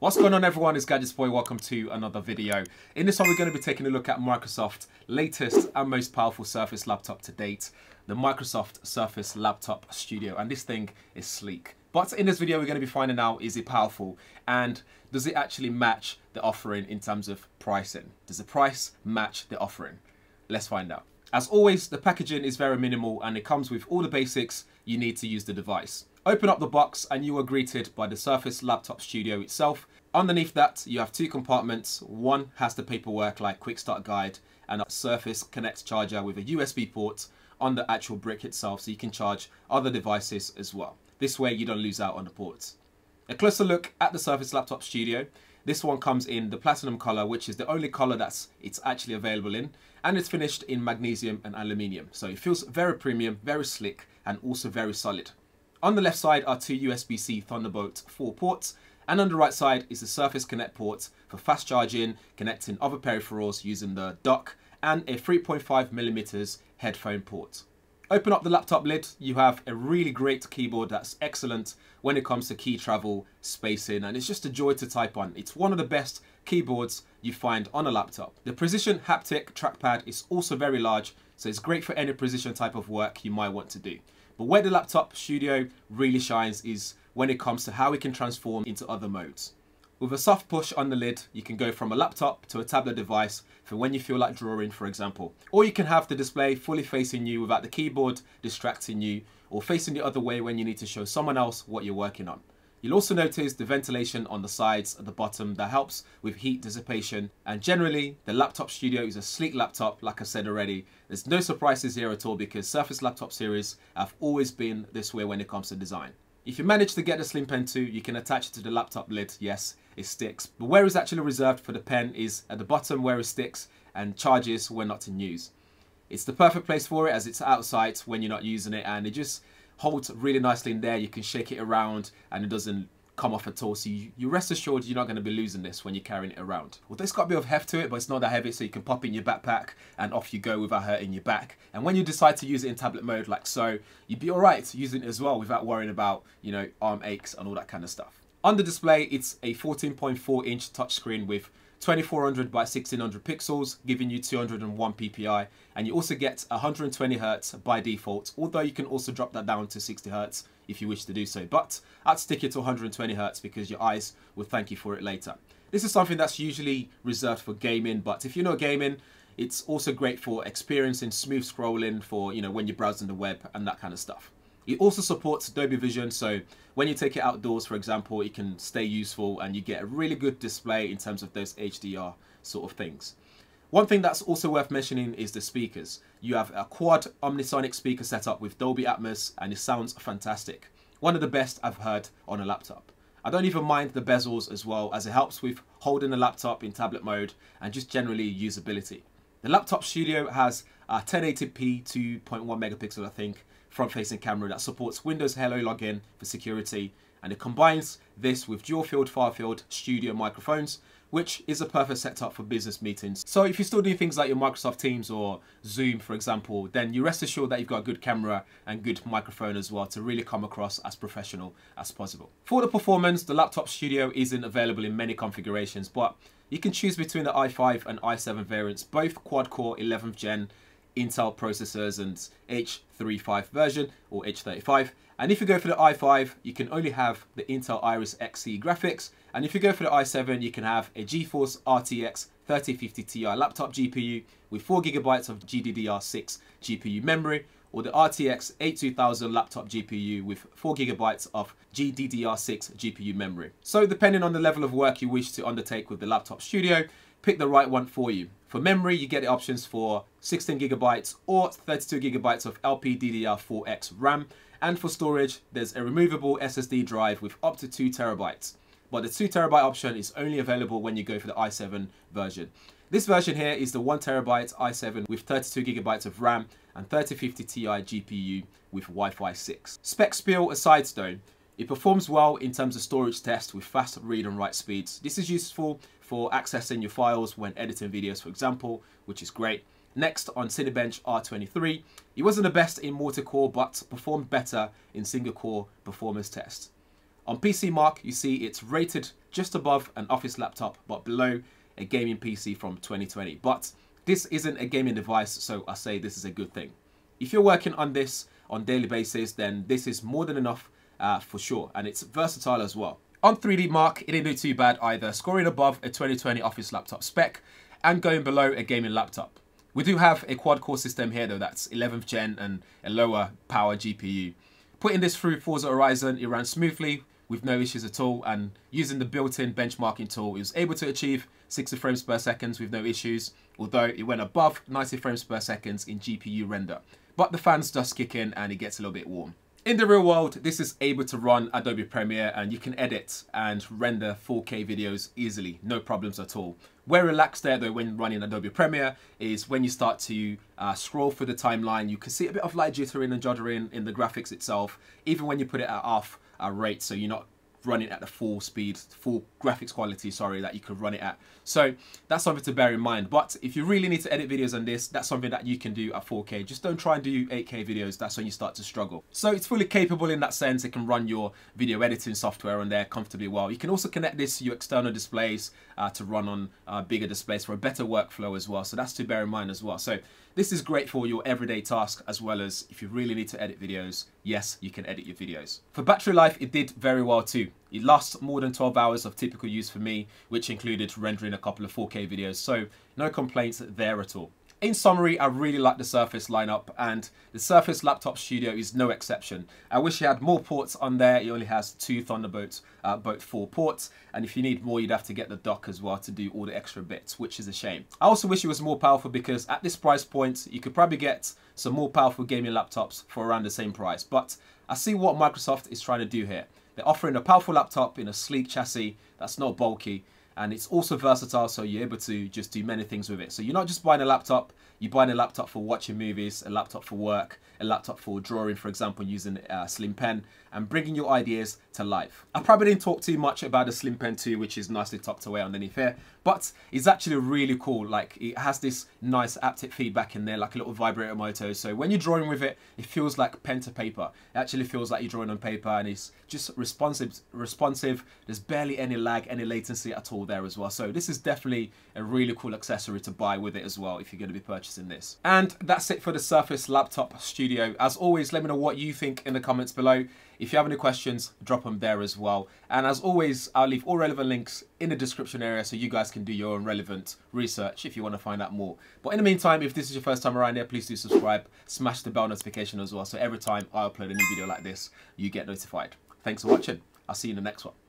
What's going on, everyone? It's GadgetsBoy. Welcome to another video. In this one, we're going to be taking a look at Microsoft's latest and most powerful Surface laptop to date, the Microsoft Surface Laptop Studio. And this thing is sleek. But in this video, we're going to be finding out, is it powerful? And does it actually match the offering in terms of pricing? Does the price match the offering? Let's find out. As always, the packaging is very minimal and it comes with all the basics you need to use the device. Open up the box and you are greeted by the Surface Laptop Studio itself. Underneath that, you have two compartments. One has the paperwork like quick start guide and a Surface Connect charger with a USB port on the actual brick itself, so you can charge other devices as well. This way you don't lose out on the ports. A closer look at the Surface Laptop Studio. This one comes in the platinum color, which is the only color it's actually available in, and it's finished in magnesium and aluminium. So it feels very premium, very slick, and also very solid. On the left side are two USB-C Thunderbolt 4 ports, and on the right side is the Surface Connect port for fast charging, connecting other peripherals using the dock, and a 3.5mm headphone port. Open up the laptop lid, you have a really great keyboard that's excellent when it comes to key travel, spacing, and it's just a joy to type on. It's one of the best keyboards you find on a laptop. The Precision Haptic trackpad is also very large, so it's great for any precision type of work you might want to do. But where the Laptop Studio really shines is when it comes to how it can transform into other modes. With a soft push on the lid, you can go from a laptop to a tablet device for when you feel like drawing, for example. Or you can have the display fully facing you without the keyboard distracting you, or facing the other way when you need to show someone else what you're working on. You'll also notice the ventilation on the sides at the bottom that helps with heat dissipation. And generally, the Laptop Studio is a sleek laptop, like I said already. There's no surprises here at all because Surface Laptop series have always been this way when it comes to design. If you manage to get the slim pen too, you can attach it to the laptop lid. Yes, it sticks. But where it's actually reserved for the pen is at the bottom where it sticks and charges when not in use. It's the perfect place for it as it's outside when you're not using it, and it just holds really nicely in there. You can shake it around and it doesn't come off at all, so you rest assured you're not going to be losing this when you're carrying it around. Well, it's got a bit of heft to it, but it's not that heavy, so you can pop it in your backpack and off you go without hurting your back. And when you decide to use it in tablet mode like so, you'd be alright using it as well without worrying about, you know, arm aches and all that kind of stuff. On the display, it's a 14.4-inch touchscreen with 2400 by 1600 pixels, giving you 201 ppi, and you also get 120 Hz by default, although you can also drop that down to 60 Hz if you wish to do so, but I'd stick it to 120 Hz because your eyes will thank you for it later. This is something that's usually reserved for gaming, but if you're not gaming, it's also great for experiencing smooth scrolling for, you know, when you're browsing the web and that kind of stuff. It also supports Adobe Vision, so when you take it outdoors, for example, it can stay useful and you get a really good display in terms of those HDR sort of things. One thing that's also worth mentioning is the speakers. You have a quad omnisonic speaker setup with Dolby Atmos and it sounds fantastic. One of the best I've heard on a laptop. I don't even mind the bezels as well, as it helps with holding the laptop in tablet mode and just generally usability. The Laptop Studio has a 1080p 2.1 megapixel, I think, front-facing camera that supports Windows Hello login for security, and it combines this with dual-field far-field studio microphones, which is a perfect setup for business meetings. So if you're still doing things like your Microsoft Teams or Zoom, for example, then you rest assured that you've got a good camera and good microphone as well to really come across as professional as possible. For the performance, the Laptop Studio isn't available in many configurations, but you can choose between the i5 and i7 variants, both quad-core 11th gen Intel processors and H35 version or H35. And if you go for the i5, you can only have the Intel Iris Xe graphics, and if you go for the i7, you can have a GeForce RTX 3050 Ti laptop GPU with 4GB of GDDR6 GPU memory, or the RTX 82000 laptop GPU with 4GB of GDDR6 GPU memory. So depending on the level of work you wish to undertake with the Laptop Studio, pick the right one for you. For memory, you get the options for 16GB or 32GB of LPDDR4X RAM, and for storage, there's a removable SSD drive with up to 2TB. But the 2TB option is only available when you go for the i7 version. This version here is the 1TB i7 with 32GB of RAM and 3050 Ti GPU with Wi-Fi 6. Spec spiel aside though, it performs well in terms of storage tests with fast read and write speeds. This is useful for accessing your files when editing videos, for example, which is great. Next, on Cinebench R23, it wasn't the best in multi-core but performed better in single-core performance tests. On PC Mark, you see it's rated just above an office laptop, but below a gaming PC from 2020. But this isn't a gaming device, so I say this is a good thing. If you're working on this on a daily basis, then this is more than enough for sure, and it's versatile as well. On 3D Mark, it didn't do too bad either, scoring above a 2020 office laptop spec and going below a gaming laptop. We do have a quad-core system here though, that's 11th gen and a lower power GPU. Putting this through Forza Horizon, it ran smoothly with no issues at all, and using the built-in benchmarking tool, it was able to achieve 60 frames per second with no issues, although it went above 90 frames per second in GPU render. But the fans just kick in and it gets a little bit warm. In the real world, this is able to run Adobe Premiere and you can edit and render 4K videos easily, no problems at all. Where relaxed there though when running Adobe Premiere is when you start to scroll through the timeline, you can see a bit of light jittering and juddering in the graphics itself, even when you put it at half rate, so you're not running at the full speed, full graphics quality, sorry, that you could run it at. So that's something to bear in mind. But if you really need to edit videos on this, that's something that you can do at 4K. Just don't try and do 8K videos. That's when you start to struggle. So it's fully capable in that sense. It can run your video editing software on there comfortably well. You can also connect this to your external displays to run on bigger displays for a better workflow as well. So that's to bear in mind as well. So this is great for your everyday task, as well as if you really need to edit videos, yes, you can edit your videos. For battery life, it did very well too. It lasts more than 12 hours of typical use for me, which included rendering a couple of 4K videos, so no complaints there at all. In summary, I really like the Surface lineup, and the Surface Laptop Studio is no exception. I wish it had more ports on there. It only has 2 Thunderbolt both 4 ports, and if you need more, you'd have to get the dock as well to do all the extra bits, which is a shame. I also wish it was more powerful, because at this price point, you could probably get some more powerful gaming laptops for around the same price. But I see what Microsoft is trying to do here. They're offering a powerful laptop in a sleek chassis that's not bulky, and it's also versatile, so you're able to just do many things with it. So you're not just buying a laptop, you're buying a laptop for watching movies, a laptop for work, a laptop for drawing, for example, using a Slim Pen, and bringing your ideas to life. I probably didn't talk too much about the Slim Pen 2, which is nicely tucked away underneath here, but it's actually really cool. Like, it has this nice haptic feedback in there, like a little vibrator motor. So when you're drawing with it, it feels like pen to paper. It actually feels like you're drawing on paper, and it's just responsive. There's barely any lag, any latency at all there as well. So this is definitely a really cool accessory to buy with it as well if you're going to be purchasing this. And that's it for the Surface Laptop Studio. As always, let me know what you think in the comments below. If you have any questions, drop them there as well. And as always, I'll leave all relevant links in the description area so you guys can do your own relevant research if you want to find out more. But in the meantime, if this is your first time around here, please do subscribe, smash the bell notification as well, so every time I upload a new video like this, you get notified. Thanks for watching. I'll see you in the next one.